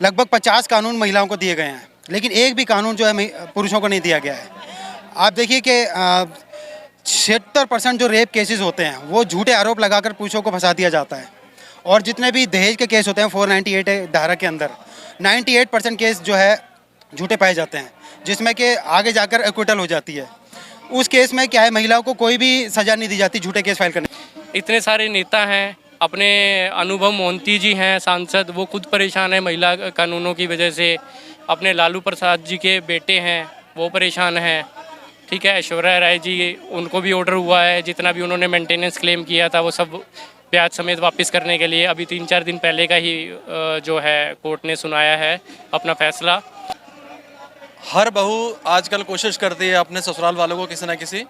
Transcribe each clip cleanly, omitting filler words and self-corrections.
लगभग 50 कानून महिलाओं को दिए गए हैं, लेकिन एक भी कानून जो है पुरुषों को नहीं दिया गया है। आप देखिए कि 76% जो रेप केसेस होते हैं वो झूठे आरोप लगाकर पुरुषों को फंसा दिया जाता है, और जितने भी दहेज के केस होते हैं 498 धारा के अंदर 98% केस जो है झूठे पाए जाते हैं, जिसमें कि आगे जाकर एक्विटल हो जाती है। उस केस में क्या है, महिलाओं को कोई भी सज़ा नहीं दी जाती झूठे केस फाइल करने। इतने सारे नेता हैं, अपने अनुभव मोहंती जी हैं सांसद, वो खुद परेशान है महिला कानूनों की वजह से। अपने लालू प्रसाद जी के बेटे हैं वो परेशान हैं, ठीक है। ऐश्वर्या राय जी, उनको भी ऑर्डर हुआ है, जितना भी उन्होंने मेंटेनेंस क्लेम किया था वो सब ब्याज समेत वापस करने के लिए अभी 3-4 दिन पहले का ही जो है कोर्ट ने सुनाया है अपना फैसला। हर बहू आजकल कोशिश करती है अपने ससुराल वालों को किसी न किसी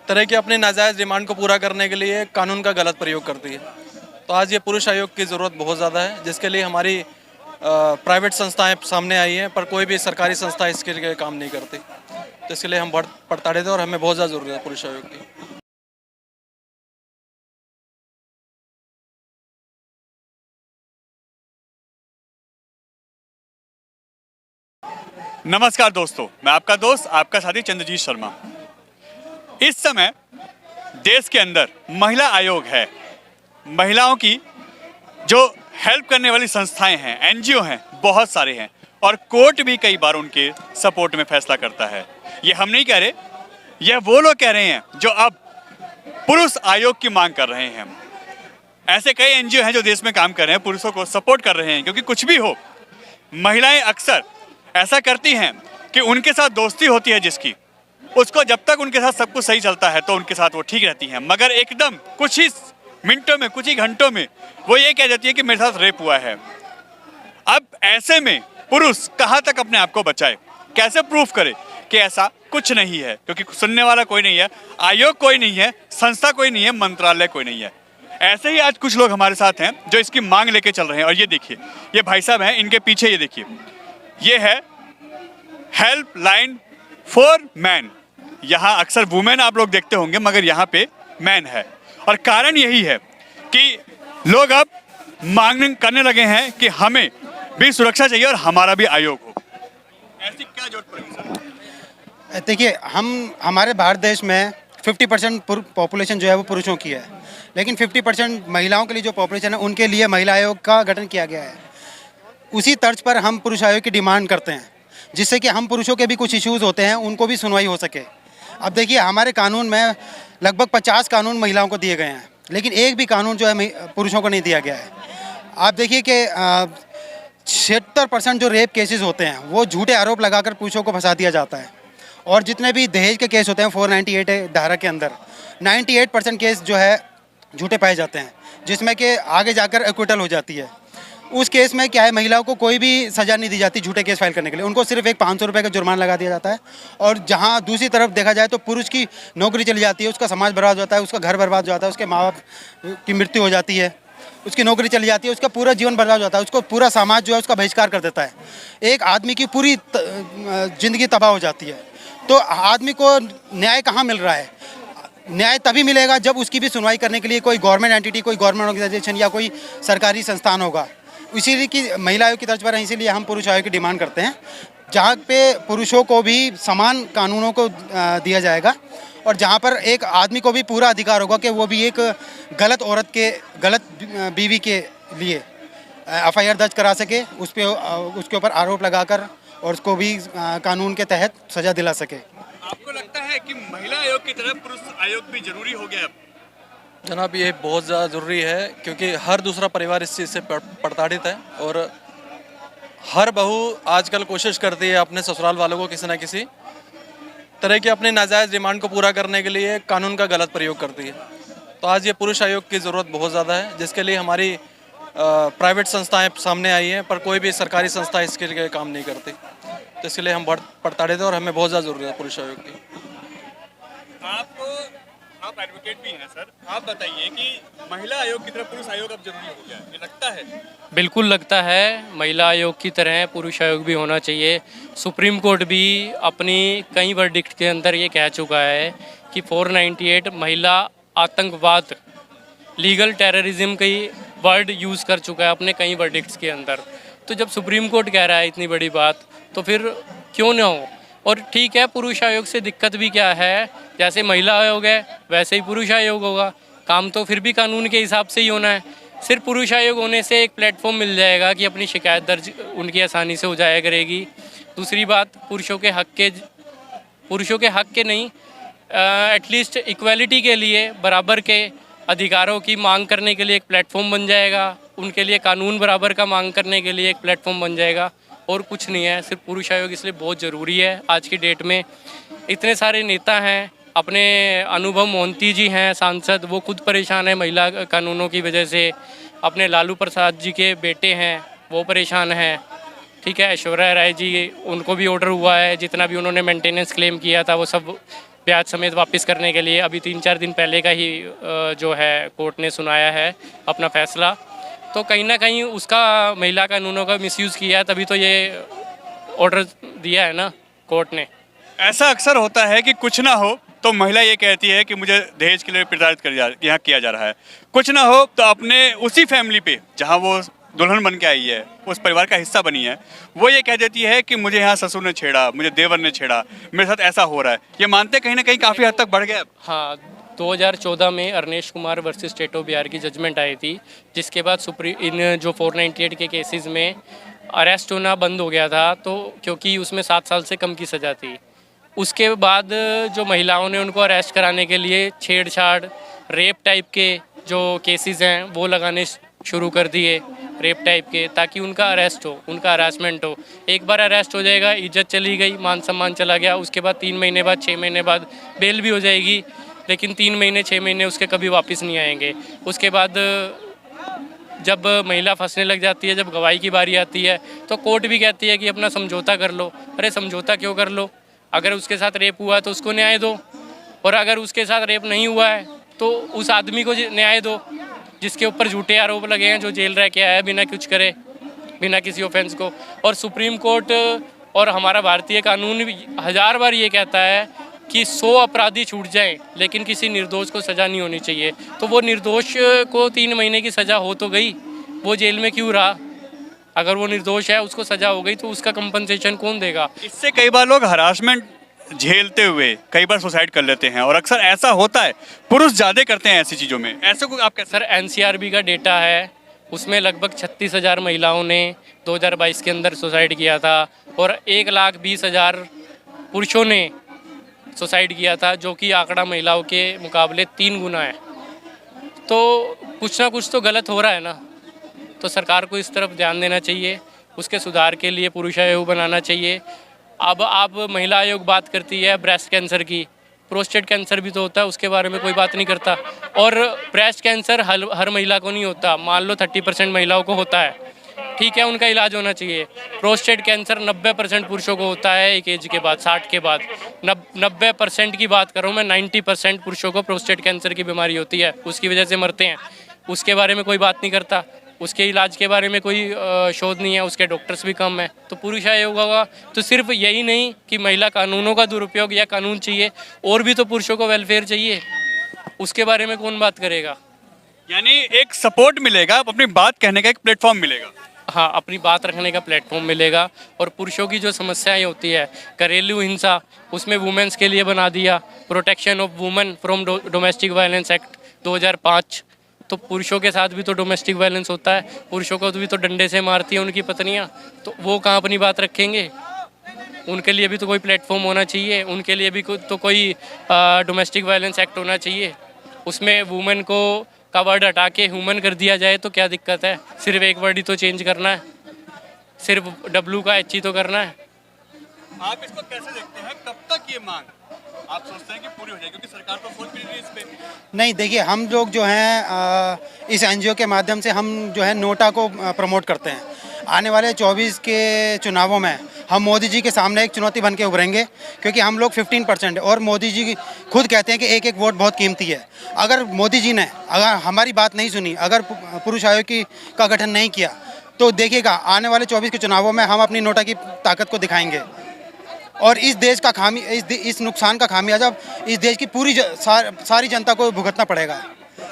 तरह की अपनी नाजायज़ डिमांड को पूरा करने के लिए कानून का गलत प्रयोग करती है। तो आज ये पुरुष आयोग की ज़रूरत बहुत ज़्यादा है, जिसके लिए हमारी प्राइवेट संस्थाएं सामने आई हैं, पर कोई भी सरकारी संस्था इसके लिए काम नहीं करती। तो इसके लिए हम पड़ताड़ित हैं और हमें बहुत ज़्यादा ज़रूरत है पुरुष आयोग की। नमस्कार दोस्तों, मैं आपका दोस्त, आपका साथी चंद्रजीत शर्मा। इस समय देश के अंदर महिला आयोग है। महिलाओं की जो हेल्प करने वाली संस्थाएं हैं, एनजीओ हैं, बहुत सारे हैं, और कोर्ट भी कई बार उनके सपोर्ट में फैसला करता है। ये हम नहीं कह रहे, यह वो लोग कह रहे हैं जो अब पुरुष आयोग की मांग कर रहे हैं। ऐसे कई एनजीओ हैं जो देश में काम कर रहे हैं, पुरुषों को सपोर्ट कर रहे हैं, क्योंकि कुछ भी हो, महिलाएं अक्सर ऐसा करती हैं कि उनके साथ दोस्ती होती है जिसकी, उसको जब तक उनके साथ सब कुछ सही चलता है तो उनके साथ वो ठीक रहती हैं, मगर एकदम कुछ ही मिनटों में, कुछ ही घंटों में वो ये कह देती है कि मेरे साथ रेप हुआ है। अब ऐसे में पुरुष कहाँ तक अपने आप को बचाए, कैसे प्रूफ करे कि ऐसा कुछ नहीं है, क्योंकि सुनने वाला कोई नहीं है, आयोग कोई नहीं है, संस्था कोई नहीं है, मंत्रालय कोई नहीं है। ऐसे ही आज कुछ लोग हमारे साथ हैं जो इसकी मांग लेके चल रहे हैं। और ये देखिए, ये भाई साहब हैं, इनके पीछे ये देखिए, ये है हेल्प लाइन फॉर मैन। यहाँ अक्सर वुमेन आप लोग देखते होंगे, मगर यहाँ पे मैन है। और कारण यही है कि लोग अब मांग करने लगे हैं कि हमें भी सुरक्षा चाहिए और हमारा भी आयोग हो। ऐसी क्या जरूरत पड़ेगी सर? देखिए, हमारे भारत देश में 50% पॉपुलेशन जो है वो पुरुषों की है, लेकिन 50% महिलाओं के लिए जो पॉपुलेशन है उनके लिए महिला आयोग का गठन किया गया है। उसी तर्ज पर हम पुरुष आयोग की डिमांड करते हैं, जिससे कि हम पुरुषों के भी कुछ इश्यूज़ होते हैं उनको भी सुनवाई हो सके। अब देखिए, हमारे कानून में लगभग 50 कानून महिलाओं को दिए गए हैं, लेकिन एक भी कानून जो है पुरुषों को नहीं दिया गया है। आप देखिए कि 76% जो रेप केसेस होते हैं वो झूठे आरोप लगाकर पुरुषों को फंसा दिया जाता है, और जितने भी दहेज के केस होते हैं 498 धारा के अंदर 98% केस जो है झूठे पाए जाते हैं, जिसमें कि आगे जाकर एक्विटल हो जाती है। उस केस में क्या है, महिलाओं को कोई भी सज़ा नहीं दी जाती झूठे केस फाइल करने के लिए, उनको सिर्फ एक 500 रुपये का जुर्माना लगा दिया जाता है। और जहां दूसरी तरफ देखा जाए तो पुरुष की नौकरी चली जाती है, उसका समाज बर्बाद हो जाता है, उसका घर बर्बाद हो जाता है, उसके माँ बाप की मृत्यु हो जाती है, उसकी नौकरी चली जाती है, उसका पूरा जीवन बर्बाद हो जाता है, उसको पूरा समाज जो है उसका बहिष्कार कर देता है। एक आदमी की पूरी ज़िंदगी तबाह हो जाती है। तो आदमी को न्याय कहाँ मिल रहा है? न्याय तभी मिलेगा जब उसकी भी सुनवाई करने के लिए कोई गवर्नमेंट एंटिटी, कोई गवर्नमेंट ऑर्गेनाइजेशन या कोई सरकारी संस्थान होगा। इसीलिए कि महिला आयोग की तर्ज पर है, इसीलिए हम पुरुष आयोग की डिमांड करते हैं, जहाँ पे पुरुषों को भी समान कानूनों को दिया जाएगा, और जहाँ पर एक आदमी को भी पूरा अधिकार होगा कि वो भी एक गलत औरत के, गलत बीवी के लिए FIR दर्ज करा सके, उसके ऊपर आरोप लगाकर, और उसको भी कानून के तहत सज़ा दिला सके। आपको लगता है कि महिला आयोग की तरह पुरुष आयोग भी जरूरी हो गया? जनाब, ये बहुत ज़्यादा ज़रूरी है, क्योंकि हर दूसरा परिवार इस चीज़ से प्रताड़ित है, और हर बहू आजकल कोशिश करती है अपने ससुराल वालों को किसी न किसी तरह की अपनी नाजायज़ डिमांड को पूरा करने के लिए कानून का गलत प्रयोग करती है। तो आज ये पुरुष आयोग की ज़रूरत बहुत ज़्यादा है, जिसके लिए हमारी प्राइवेट संस्थाएं सामने आई हैं, पर कोई भी सरकारी संस्था इसके लिए काम नहीं करती। तो इसके लिए हम पड़ताड़ित हैं और हमें बहुत ज़्यादा ज़रूरत है पुरुष आयोग की। आप एडवोकेट भी हैं सर, आप बताइए कि महिला आयोग की तरह पुरुष आयोग अब जरूरी हो गया, ये लगता है? बिल्कुल लगता है, महिला आयोग की तरह पुरुष आयोग भी होना चाहिए। सुप्रीम कोर्ट भी अपनी कई वर्डिक्ट के अंदर ये कह चुका है कि 498 महिला आतंकवाद, लीगल टेररिज्म की वर्ड यूज़ कर चुका है अपने कई वर्डिक्ट्स के अंदर। तो जब सुप्रीम कोर्ट कह रहा है इतनी बड़ी बात, तो फिर क्यों ना हो। और ठीक है, पुरुष आयोग से दिक्कत भी क्या है, जैसे महिला आयोग है वैसे ही पुरुष आयोग होगा, काम तो फिर भी कानून के हिसाब से ही होना है। सिर्फ पुरुष आयोग होने से एक प्लेटफॉर्म मिल जाएगा कि अपनी शिकायत दर्ज उनकी आसानी से हो जाया करेगी। दूसरी बात, पुरुषों के हक के नहीं, एटलीस्ट इक्वालिटी के लिए, बराबर के अधिकारों की मांग करने के लिए एक प्लेटफॉर्म बन जाएगा, उनके लिए कानून बराबर का मांग करने के लिए एक प्लेटफॉर्म बन जाएगा। और कुछ नहीं है, सिर्फ पुरुष आयोग इसलिए बहुत ज़रूरी है आज की डेट में। इतने सारे नेता हैं, अपने अनुभव मोहंती जी हैं सांसद, वो खुद परेशान है महिला कानूनों की वजह से। अपने लालू प्रसाद जी के बेटे हैं वो परेशान हैं, ठीक है। ऐश्वर्या राय जी, उनको भी ऑर्डर हुआ है, जितना भी उन्होंने मेंटेनेंस क्लेम किया था वो सब ब्याज समेत वापस करने के लिए अभी 3-4 दिन पहले का ही जो है कोर्ट ने सुनाया है अपना फैसला। तो कहीं ना कहीं उसका महिला कानूनों का मिसयूज़ किया है, तभी तो ये ऑर्डर दिया है ना कोर्ट ने। ऐसा अक्सर होता है कि कुछ ना हो तो महिला ये कहती है कि मुझे दहेज के लिए प्रताड़ित यहाँ किया जा रहा है, कुछ ना हो तो अपने उसी फैमिली पे जहाँ वो दुल्हन बन के आई है, उस परिवार का हिस्सा बनी है, वो ये कह देती है कि मुझे यहाँ ससुर ने छेड़ा, मुझे देवर ने छेड़ा, मेरे साथ ऐसा हो रहा है। ये मानते कहीं ना कहीं काफ़ी हद तक बढ़ गया। हाँ, 2014 में Arnesh Kumar versus state of Bihar की जजमेंट आई थी, जिसके बाद इन जो 498 के केसेस में अरेस्ट होना बंद हो गया था, तो क्योंकि उसमें 7 साल से कम की सज़ा थी। उसके बाद जो महिलाओं ने उनको अरेस्ट कराने के लिए छेड़छाड़, रेप टाइप के जो केसेस हैं वो लगाने शुरू कर दिए, रेप टाइप के, ताकि उनका अरेस्ट हो, उनका हरासमेंट हो। एक बार अरेस्ट हो जाएगा, इज्जत चली गई, मान सम्मान चला गया, उसके बाद 3 महीने बाद 6 महीने बाद बेल भी हो जाएगी, लेकिन 3 महीने 6 महीने उसके कभी वापस नहीं आएंगे। उसके बाद जब महिला फंसने लग जाती है, जब गवाही की बारी आती है, तो कोर्ट भी कहती है कि अपना समझौता कर लो। अरे समझौता क्यों कर लो? अगर उसके साथ रेप हुआ है तो उसको न्याय दो, और अगर उसके साथ रेप नहीं हुआ है तो उस आदमी को न्याय दो जिसके ऊपर झूठे आरोप लगे हैं, जो जेल रह के आया है बिना कुछ करे, बिना किसी ऑफेंस को। और सुप्रीम कोर्ट और हमारा भारतीय कानून भी 1000 बार ये कहता है कि 100 अपराधी छूट जाएं, लेकिन किसी निर्दोष को सज़ा नहीं होनी चाहिए। तो वो निर्दोष को 3 महीने की सज़ा हो तो गई, वो जेल में क्यों रहा? अगर वो निर्दोष है, उसको सज़ा हो गई, तो उसका कंपनसेशन कौन देगा? इससे कई बार लोग हरासमेंट झेलते हुए कई बार सुसाइड कर लेते हैं, और अक्सर ऐसा होता है, पुरुष ज़्यादा करते हैं ऐसी चीज़ों में। ऐसे को आप कैसे? सर, NCRB का डेटा है, उसमें लगभग 36,000 महिलाओं ने 2022 के अंदर सुसाइड किया था, और 1,20,000 पुरुषों ने सुसाइड किया था, जो कि आंकड़ा महिलाओं के मुकाबले 3 गुना है। तो कुछ ना कुछ तो गलत हो रहा है ना, तो सरकार को इस तरफ ध्यान देना चाहिए, उसके सुधार के लिए पुरुष आयोग बनाना चाहिए। अब आप महिला आयोग बात करती है ब्रेस्ट कैंसर की, प्रोस्टेट कैंसर भी तो होता है, उसके बारे में कोई बात नहीं करता। और ब्रेस्ट कैंसर हर महिला को नहीं होता, मान लो 30% महिलाओं को होता है, ठीक है, उनका इलाज होना चाहिए। प्रोस्टेट कैंसर 90% पुरुषों को होता है एक एज के बाद, 60 के बाद। 90% की बात कर रहा हूँ मैं, 90% पुरुषों को प्रोस्टेट कैंसर की बीमारी होती है, उसकी वजह से मरते हैं। उसके बारे में कोई बात नहीं करता, उसके इलाज के बारे में कोई शोध नहीं है, उसके डॉक्टर्स भी कम हैं। तो पुरुष आयोग होगा तो सिर्फ यही नहीं कि महिला कानूनों का दुरुपयोग या कानून चाहिए, और भी तो पुरुषों को वेलफेयर चाहिए, उसके बारे में कौन बात करेगा? यानी एक सपोर्ट मिलेगा, अपनी बात कहने का एक प्लेटफॉर्म मिलेगा। हाँ, अपनी बात रखने का प्लेटफॉर्म मिलेगा। और पुरुषों की जो समस्याएं होती है, घरेलू हिंसा, उसमें वुमेन्स के लिए बना दिया protection of women from domestic violence act 2005। तो पुरुषों के साथ भी तो डोमेस्टिक वायलेंस होता है, पुरुषों को भी तो डंडे से मारती है उनकी पत्नियां, तो वो कहाँ अपनी बात रखेंगे? उनके लिए भी तो कोई प्लेटफॉर्म होना चाहिए, उनके लिए भी तो कोई डोमेस्टिक वायलेंस एक्ट होना चाहिए। उसमें वुमेन को का वर्ड हटा के ह्यूमन कर दिया जाए तो क्या दिक्कत है? सिर्फ एक वर्ड ही तो चेंज करना है, सिर्फ W का H ही तो करना है। आप इसको कैसे देखते हैं? कब तक ये मांग आप सोचते हैं कि पूरी हो जाएगी? क्योंकि सरकार तो सोच भी रही है इस पे। नहीं, देखिए, हम लोग जो हैं इस NGO के माध्यम से हम जो है नोटा को प्रमोट करते हैं। आने वाले 24 के चुनावों में हम मोदी जी के सामने एक चुनौती बन के उभरेंगे, क्योंकि हम लोग 15% और मोदी जी खुद कहते हैं कि एक वोट बहुत कीमती है। अगर मोदी जी ने अगर हमारी बात नहीं सुनी, अगर पुरुष आयोग का गठन नहीं किया, तो देखिएगा आने वाले 24 के चुनावों में हम अपनी नोटा की ताकत को दिखाएंगे, और इस देश का इस नुकसान का खामियाजा इस देश की पूरी सारी जनता को भुगतना पड़ेगा।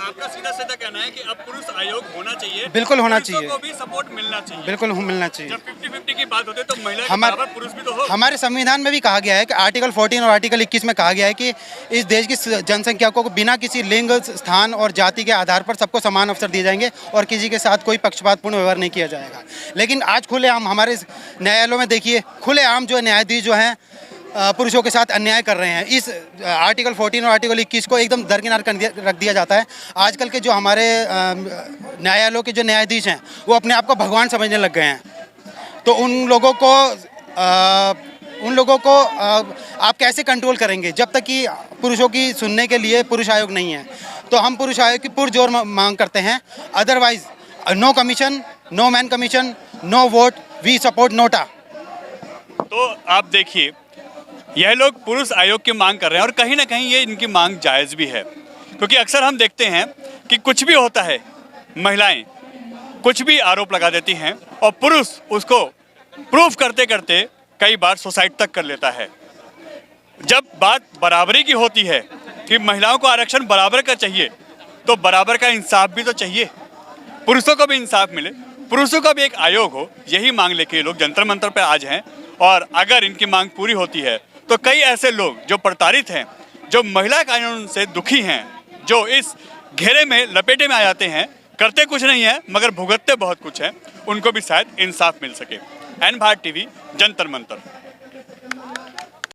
आपका सीधा सीधा कहना है कि अब पुरुष आयोग होना चाहिए, बिल्कुल होना पुरुषों चाहिए। को भी सपोर्ट मिलना चाहिए। बिल्कुल मिलना चाहिए। जब 50-50 की बात होती है तो महिला के हमारे बराबर पुरुष भी तो हो। हमारे संविधान में भी कहा गया है कि आर्टिकल 14 और आर्टिकल 21 में कहा गया है कि इस देश की जनसंख्या को बिना किसी लिंग, स्थान और जाति के आधार पर सबको समान अवसर दिए जाएंगे और किसी के साथ कोई पक्षपातपूर्ण व्यवहार नहीं किया जाएगा। लेकिन आज खुलेआम हमारे न्यायालयों में देखिए, खुलेआम जो न्यायाधीश जो हैं पुरुषों के साथ अन्याय कर रहे हैं। इस आर्टिकल 14 और आर्टिकल 21 को एकदम दरकिनार रख दिया जाता है। आजकल के जो हमारे न्यायालयों के जो न्यायाधीश हैं वो अपने आप को भगवान समझने लग गए हैं। तो उन लोगों को आप कैसे कंट्रोल करेंगे जब तक कि पुरुषों की सुनने के लिए पुरुष आयोग नहीं है। तो हम पुरुष आयोग की पुरजोर मांग करते हैं। Otherwise no commission, no man commission, no vote, we support NOTA. तो आप देखिए, यह लोग पुरुष आयोग की मांग कर रहे हैं और कहीं ना कहीं ये इनकी मांग जायज़ भी है, क्योंकि अक्सर हम देखते हैं कि कुछ भी होता है, महिलाएं कुछ भी आरोप लगा देती हैं और पुरुष उसको प्रूफ करते करते कई बार सुसाइड तक कर लेता है। जब बात बराबरी की होती है कि महिलाओं को आरक्षण बराबर का चाहिए, तो बराबर का इंसाफ भी तो चाहिए, पुरुषों को भी इंसाफ मिले, पुरुषों का भी एक आयोग हो। यही मांग लेके ये लोग जंतर मंतर पर आज हैं। और अगर इनकी मांग पूरी होती है तो कई ऐसे लोग जो प्रताड़ित हैं, जो महिला कानून से दुखी हैं, जो इस घेरे में लपेटे में आ जाते हैं, करते कुछ नहीं है मगर भुगतते बहुत कुछ है, उनको भी शायद इंसाफ मिल सके। N Bharat TV, Jantar Mantar.